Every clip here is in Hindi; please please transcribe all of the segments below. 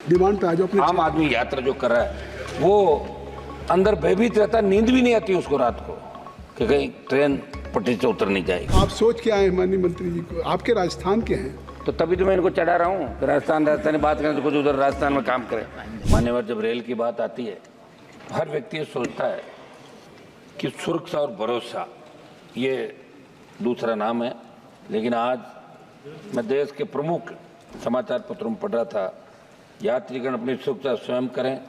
डिमांड पे आ जाओ। अपने आम आदमी यात्रा जो कर रहा है वो अंदर भयभीत रहता, नींद भी नहीं आती उसको रात को कि कहीं ट्रेन पटरी से उतर नहीं जाएगी। आप सोच के आए हैं माननीय मंत्री जी को, आपके राजस्थान के हैं, तो तभी तो मैं इनको चढ़ा रहा हूँ। राजस्थानी बात करें तो कुछ उधर राजस्थान में काम करें। मान्यवर, जब रेल की बात आती है, हर व्यक्ति ये सोचता है कि सुरक्षा और भरोसा ये दूसरा नाम है, लेकिन आज मैं देश के प्रमुख समाचार पत्रों में पढ़ रहा था, यात्रीगण अपनी सुरक्षा स्वयं करें।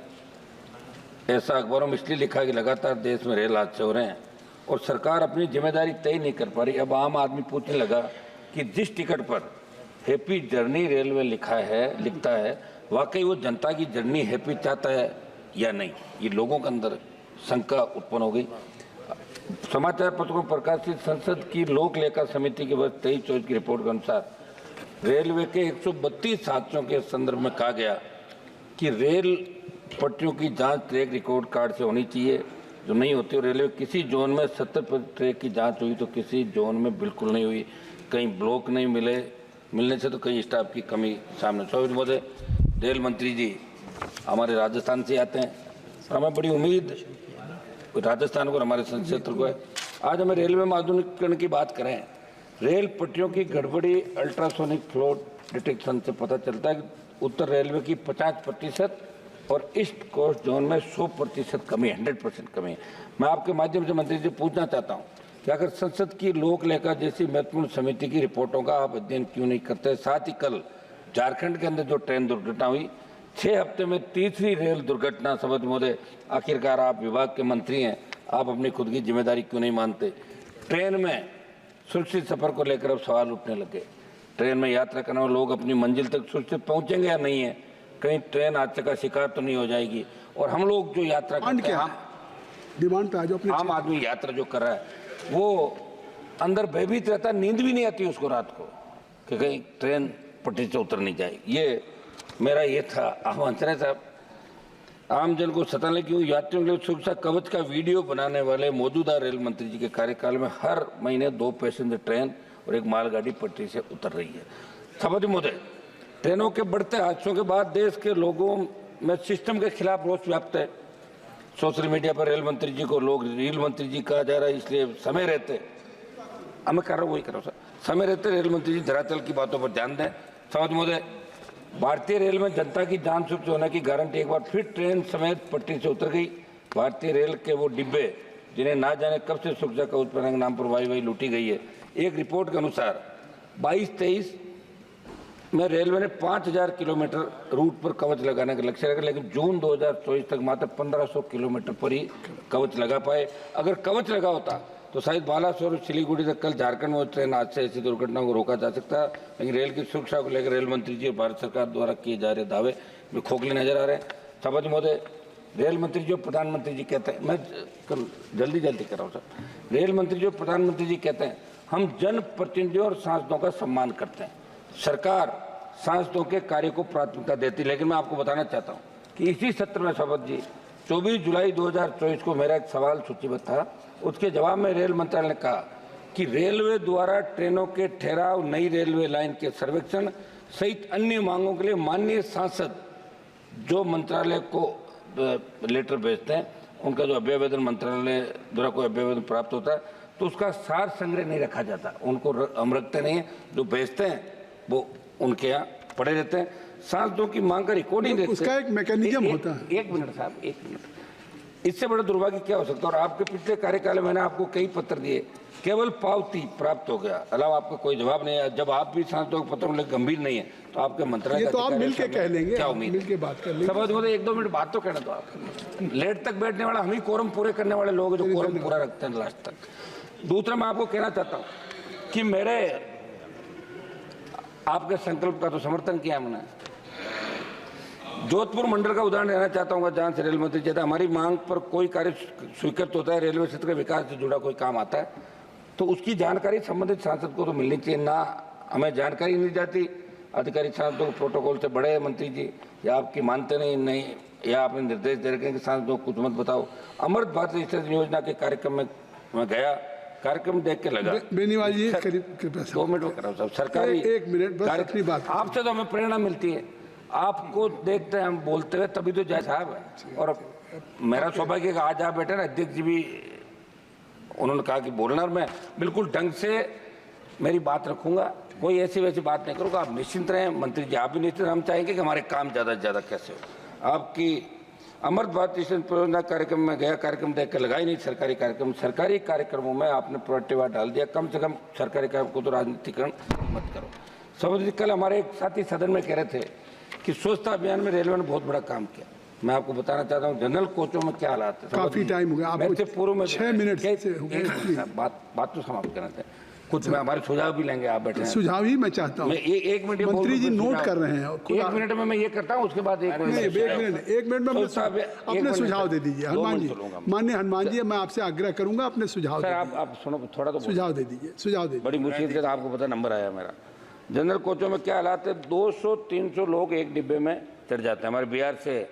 ऐसा अखबारों में इसलिए लिखा कि लगातार देश में रेल हादसे हो रहे हैं और सरकार अपनी जिम्मेदारी तय नहीं कर पा रही। अब आम आदमी पूछने लगा कि जिस टिकट पर हैप्पी जर्नी रेलवे लिखता है, वाकई वो जनता की जर्नी हैप्पी चाहता है या नहीं। ये लोगों के अंदर शंका उत्पन्न हो गई। समाचार पत्रों में प्रकाशित संसद की लोक लेखा समिति के वर्ष 23-24 की रिपोर्ट के अनुसार रेलवे के 132 हादसों के संदर्भ में कहा गया कि रेल पटरियों की जांच ट्रैक रिकॉर्ड कार्ड से होनी चाहिए, जो नहीं होती। और रेलवे किसी जोन में 70% ट्रैक की जांच हुई तो किसी जोन में बिल्कुल नहीं हुई। कहीं ब्लॉक नहीं मिलने से तो कहीं स्टाफ की कमी सामने। स्वागत महोदय, रेल मंत्री जी हमारे राजस्थान से आते हैं और हमें बड़ी उम्मीद राजस्थान को और हमारे क्षेत्र को है। आज हमें रेलवे में आधुनिकीकरण की बात करें। रेल पटरियों की गड़बड़ी अल्ट्रासोनिक फ्लो डिटेक्शन से पता चलता है कि उत्तर रेलवे की 50% और ईस्ट कोस्ट जोन में 100% कमी, 100% कमी है। मैं आपके माध्यम से मंत्री जी पूछना चाहता हूँ कि अगर संसद की लोक लेखा जैसी महत्वपूर्ण समिति की रिपोर्टों का आप अध्ययन क्यों नहीं करते। साथ ही कल झारखंड के अंदर जो ट्रेन दुर्घटना हुई, 6 हफ्ते में तीसरी रेल दुर्घटना। समझ महोदय, आखिरकार आप विभाग के मंत्री हैं, आप अपनी खुद की जिम्मेदारी क्यों नहीं मानते। ट्रेन में सुरक्षित सफर को लेकर अब सवाल उठने लगे। ट्रेन में यात्रा करने वाले लोग अपनी मंजिल तक सुरक्षित पहुंचेंगे या नहीं है, कहीं ट्रेन हादसे का शिकार तो नहीं हो जाएगी। और हम लोग जो यात्रा करते हैं, डिमांड पे आ जाओ। अपने आम आदमी यात्रा जो कर रहा है वो अंदर भयभीत रहता, नींद भी नहीं आती उसको रात को कि कहीं ट्रेन पटरी से उतर नहीं जाएगी। ये मेरा ये था आह्वान। साहब, आम जन को सताने की यात्रियों के लिए सुरक्षा कवच का वीडियो बनाने वाले मौजूदा रेल मंत्री जी के कार्यकाल में हर महीने 2 पैसेंजर ट्रेन और 1 मालगाड़ी पटरी से उतर रही है। सभापति महोदय, ट्रेनों के बढ़ते हादसों के बाद देश के लोगों में सिस्टम के खिलाफ रोष व्याप्त है। सोशल मीडिया पर रेल मंत्री जी को लोग रेल मंत्री जी कहा जा रहा है, इसलिए समय रहते मैं कर रहा हूँ, वही कर रहा हूँ सर, समय रहते रेल मंत्री जी धरातल की बातों पर ध्यान दें। सभापति महोदय, भारतीय रेल में जनता की जान सुरक्षित होने की गारंटी एक बार फिर ट्रेन समेत पटरी से उतर गई। भारतीय रेल के वो डिब्बे जिन्हें ना जाने कब से सुरक्षा कवच पहनने के नाम पर वाई लूटी गई है। एक रिपोर्ट के अनुसार 22-23 में रेलवे ने 5000 किलोमीटर रूट पर कवच लगाने का लक्ष्य रखा, लेकिन जून 2024 तक मात्र 1500 किलोमीटर पर ही कवच लगा पाए। अगर कवच लगा होता तो शायद बालासोर और सिलीगुड़ी तक कल झारखंड में ट्रेन हादसे ऐसी दुर्घटनाओं को रोका जा सकता है। लेकिन रेल की सुरक्षा को लेकर रेल मंत्री जी और भारत सरकार द्वारा किए जा रहे दावे में खोखले नजर आ रहे हैं। सभापति महोदय, रेल मंत्री जी और प्रधानमंत्री जी कहते हैं, मैं जल्दी कर रहा हूँ सर, रेल मंत्री जी और प्रधानमंत्री जी कहते हैं हम जनप्रतिनिधियों और सांसदों का सम्मान करते हैं, सरकार सांसदों के कार्य को प्राथमिकता देती। लेकिन मैं आपको बताना चाहता हूँ कि इसी सत्र में सभापति जी 24 जुलाई 2024 को मेरा एक सवाल सूचीबद्ध था। उसके जवाब में रेल मंत्रालय ने कहा कि रेलवे द्वारा ट्रेनों के ठहराव, नई रेलवे लाइन के सर्वेक्षण सहित अन्य मांगों के लिए माननीय सांसद जो मंत्रालय को लेटर भेजते हैं, उनका जो अभ्यावेदन मंत्रालय द्वारा कोई अभ्यावेदन प्राप्त होता है तो उसका सार संग्रह नहीं रखा जाता, उनको हम रखते नहीं है। जो भेजते हैं वो उनके यहाँ पड़े रहते हैं। सांसदों की मांग का रिकॉर्डिंग रहते हैं, उसका एक मैकेनिज्म होता है। एक मिनट साहब, 1 मिनट, इससे बड़ा दुर्भाग्य क्या हो सकता है। और आपके पिछले कार्यकाल में मैंने आपको कई पत्र दिए, केवल पावती प्राप्त हो गया, अलावा आपका कोई जवाब नहीं है। जब आप भी सांसदों के पत्रों में गंभीर नहीं है तो आपके मंत्रालय ये तो आप मिलके कह लेंगे, क्या उम्मीद, मिलके बात कर लेंगे। समझ मुझे 1-2 मिनट बात तो कहना दो। आप लेट तक बैठने वाला हम ही कोरम पूरे करने वाले लोग जो कोरम पूरा रखते हैं लास्ट तक। दूसरा, मैं आपको कहना चाहता हूँ कि मेरे आपके संकल्प का तो समर्थन किया हमने। जोधपुर मंडल का उदाहरण लेना चाहता हूँ जहाँ से रेल मंत्री कहता है हमारी मांग पर कोई कार्य स्वीकृत होता है, रेलवे क्षेत्र के विकास से जुड़ा कोई काम आता है तो उसकी जानकारी संबंधित सांसद को तो मिलनी चाहिए। ना हमें जानकारी नहीं जाती, अधिकारी सांसदों को प्रोटोकॉल से बड़े मंत्री जी, या आपकी मानते नहीं या आपने निर्देश दे रखे हैं कि सांसदों को कुछ मत बताओ। अमृत भारत स्टेशन योजना के कार्यक्रम में मैं गया, कार्यक्रम देख के लगा बेनीवाल जी करीब 2 मिनट में कर रहा हूँ साहब, सरकारी 1 मिनट बस अपनी बात। आपसे तो हमें प्रेरणा मिलती है। आपको देखते हैं हम बोलते हुए तभी तो जय साहब है। और मेरा सौभाग्य है कि आज आप बैठे ना, अध्यक्ष जी भी उन्होंने कहा कि बोलना, और मैं बिल्कुल ढंग से मेरी बात रखूंगा, कोई ऐसी वैसी बात नहीं करूंगा। आप निश्चिंत रहें, मंत्री जी आप भी निश्चिंत रहें। हम चाहेंगे कि हमारे काम ज़्यादा से ज़्यादा कैसे हो। आपकी अमृत भारत मिशन परियोजना कार्यक्रम में गया, कार्यक्रम देख कर लगाई नहीं सरकारी कार्यक्रम। सरकारी कार्यक्रमों में आपने प्रोएक्टिव डाल दिया, कम से कम सरकारी कार्यक्रम को तो राजनीतिकरण मत करो। समझिए, कल हमारे एक साथी सदन में कह रहे थे कि स्वच्छता अभियान में रेलवे ने बहुत बड़ा काम किया। मैं आपको बताना चाहता हूँ जनरल कोचों में क्या हालात है। काफी टाइम हो गया आपको, पूर्व में 6 मिनट से हो गए। बात तो समाप्त करना चाहिए। कुछ में हमारे सुझाव भी लेंगे, आप बैठे हैं। सुझाव ही मैं चाहता हूँ। मैं एक मिनट, मंत्री जी नोट कर रहे हैं। एक मिनट में मैं ये करता हूँ, उसके बाद एक मिनट में अपने सुझाव दे दीजिए। हनुमान जी, माननीय हनुमान जी, मैं आपसे आग्रह करूंगा अपने सुझाव। सर आप सुनो थोड़ा, तो सुझाव दे दीजिए, सुझाव दे दीजिए। बड़ी मुश्किल से आपको पता नंबर आया मेरा। जनरल कोचों में क्या हालात है, 200-300 लोग एक डिब्बे में चढ़ जाते हैं। हमारे बिहार से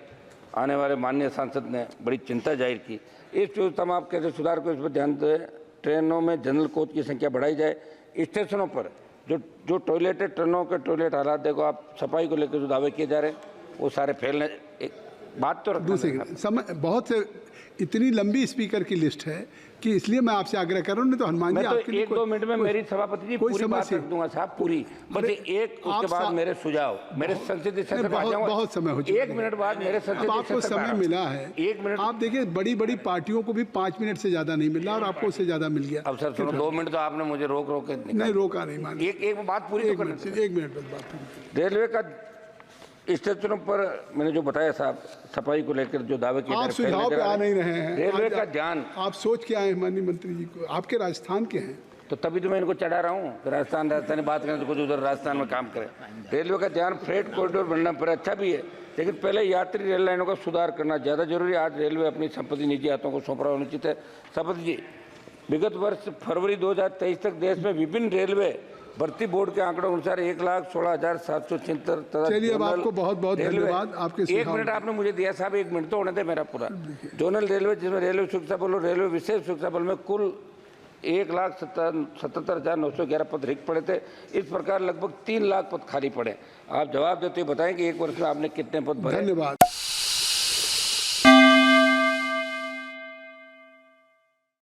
आने वाले माननीय सांसद ने बड़ी चिंता जाहिर की। इस व्यवस्था में आप कैसे सुधार को, इस पर ध्यान दें। ट्रेनों में जनरल कोच की संख्या बढ़ाई जाए। स्टेशनों पर जो टॉयलेट है, ट्रेनों के टॉयलेट हालात देखो आप, सफाई को लेकर जो दावे किए जा रहे हैं वो सारे फैलने। बात तो दूसरी समय बहुत से, इतनी लंबी स्पीकर की लिस्ट है कि इसलिए मैं आपसे आग्रह कर रहा हूँ। नहीं तो हनुमान जी आपके लिए 1-2 मिनट में मेरी सभापति जी पूरी बात रख दूंगा साहब, पूरी। बस एक उसके बाद मेरे सुझाव, मेरे संसदीय सत्र में आ जाऊंगा। बहुत समय हो चुका है। 1 मिनट बाद मेरे संसदीय आपको समय मिला है 1 मिनट। आप देखिए, बड़ी बड़ी पार्टियों को भी 5 मिनट से ज्यादा नहीं मिला और आपको उससे ज्यादा मिल गया। अब सर सुनो, 2 मिनट तो आपने मुझे रोक के नहीं रोका, नहीं मान। एक बात पूरी, 1 मिनट बस बात पूरी। रेलवे का स्टेशनों पर मैंने जो बताया साहब, सफाई को लेकर जो दावे किए, आप सुझाव पे आ नहीं रहे हैं। रेलवे का ध्यान आप सोच के आए माननीय मंत्री जी को, आपके राजस्थान के हैं तो तभी तो मैं इनको चढ़ा रहा हूँ। राजस्थानी बात करें तो कुछ उधर राजस्थान में काम करें। रेलवे का ध्यान फ्रेट कॉरिडोर बनना पर अच्छा भी है, लेकिन पहले यात्री रेल लाइनों का सुधार करना ज़्यादा जरूरी है। आज रेलवे अपनी संपत्ति निजी हाथों को सौंप रहा होना उचित है। सभापति जी, विगत वर्ष फरवरी 2023 तक देश में विभिन्न रेलवे भर्ती बोर्ड के आंकड़ों अनुसार 1,16,776। चलिए, अब आपको बहुत बहुत धन्यवाद आपके सुझाव। 1 मिनट आपने मुझे दिया साहब, 1 मिनट तो होने दे मेरा पूरा। जोनल रेलवे, जिसमें रेलवे सुरक्षा बल और रेलवे विशेष सुरक्षा बल में कुल 1,77,911 पद रिक्त पड़े थे। इस प्रकार लगभग 3 लाख पद खाली पड़े। आप जवाब देते बताएं कि 1 वर्ष में आपने कितने पद भरे। धन्यवाद।